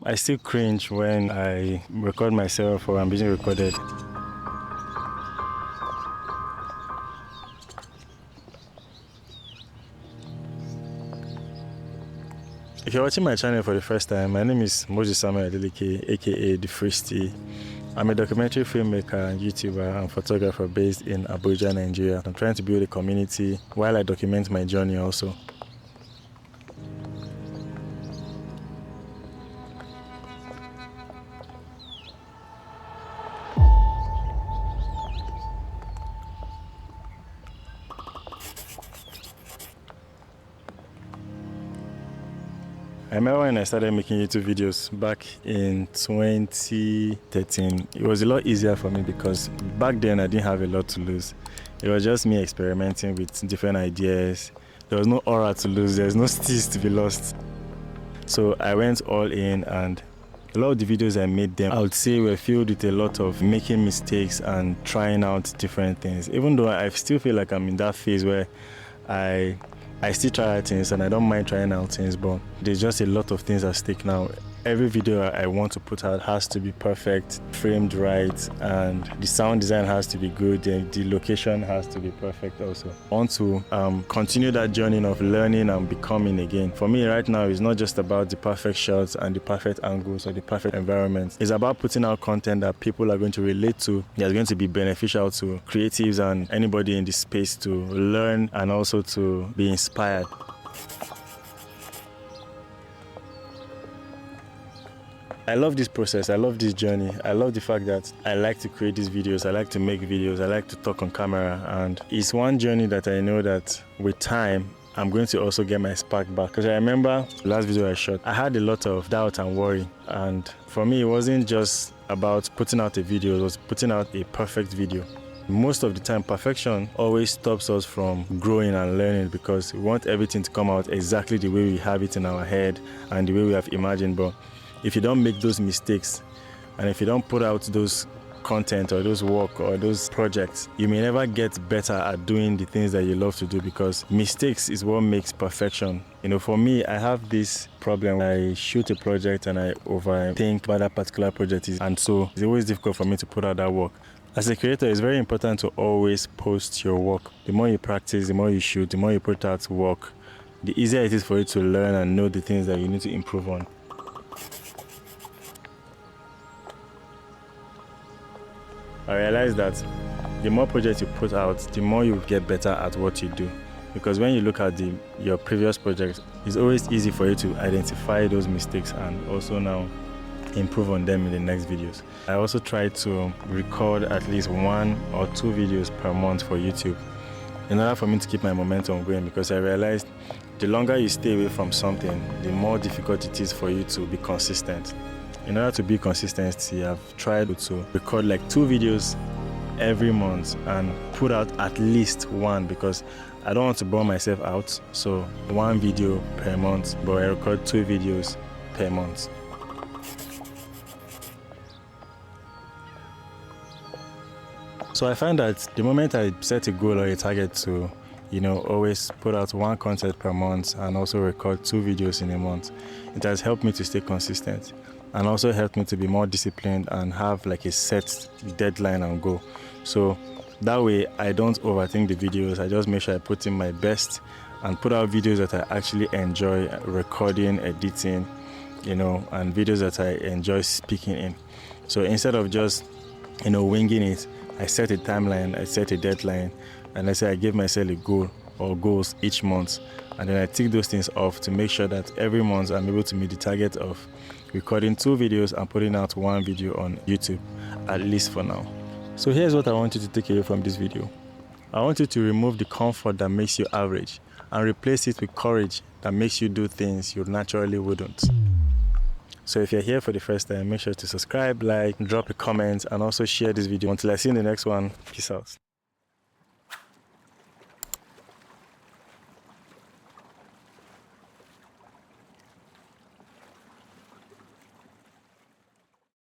I still cringe when I record myself or I'm being recorded. If you're watching my channel for the first time, my name is Moses Samuel Adeleke, aka The Fristy. I'm a documentary filmmaker and YouTuber and photographer based in Abuja, Nigeria. I'm trying to build a community while I document my journey also. I remember when I started making YouTube videos back in 2013, it was a lot easier for me because back then I didn't have a lot to lose. It was just me experimenting with different ideas. There was no aura to lose, there's no steez to be lost. So I went all in, and a lot of the videos I made then, I would say, were filled with a lot of making mistakes and trying out different things. Even though I still feel like I'm in that phase where I still try out things and I don't mind trying out things, but there's just a lot of things at stake now. Every video I want to put out has to be perfect, framed right, and the sound design has to be good, and the location has to be perfect also. I want to continue that journey of learning and becoming again. For me right now, it's not just about the perfect shots and the perfect angles or the perfect environment. It's about putting out content that people are going to relate to, that's going to be beneficial to creatives and anybody in this space to learn and also to be inspired. I love this process, I love this journey. I love the fact that I like to create these videos, I like to make videos, I like to talk on camera, and it's one journey that I know that with time, I'm going to also get my spark back. Because I remember the last video I shot, I had a lot of doubt and worry, and for me it wasn't just about putting out a video, it was putting out a perfect video. Most of the time, perfection always stops us from growing and learning because we want everything to come out exactly the way we have it in our head and the way we have imagined. But if you don't make those mistakes and if you don't put out those content or those work or those projects, you may never get better at doing the things that you love to do, because mistakes is what makes perfection. You know, for me, I have this problem. I shoot a project and I overthink what that particular project is, and so it's always difficult for me to put out that work. As a creator, it's very important to always post your work. The more you practice, the more you shoot, the more you put out work, the easier it is for you to learn and know the things that you need to improve on. I realized that the more projects you put out, the more you get better at what you do. Because when you look at your previous projects, it's always easy for you to identify those mistakes and also now improve on them in the next videos. I also try to record at least 1 or 2 videos per month for YouTube in order for me to keep my momentum going, because I realized the longer you stay away from something, the more difficult it is for you to be consistent. In order to be consistent, I've tried to record like 2 videos every month and put out at least 1, because I don't want to burn myself out. So 1 video per month, but I record 2 videos per month. So I find that the moment I set a goal or a target to, always put out 1 content per month and also record 2 videos in a month, it has helped me to stay consistent and also helped me to be more disciplined and have like a set deadline and goal. So that way I don't overthink the videos. I just make sure I put in my best and put out videos that I actually enjoy recording, editing, and videos that I enjoy speaking in. So instead of just, winging it, I set a timeline, I set a deadline, and let's say I give myself a goal or goals each month, and then I tick those things off to make sure that every month I'm able to meet the target of recording 2 videos and putting out 1 video on YouTube, at least for now. So here's what I want you to take away from this video. I want you to remove the comfort that makes you average and replace it with courage that makes you do things you naturally wouldn't. So if you're here for the first time, make sure to subscribe, like, drop a comment, and also share this video. Until I see you in the next one, peace out.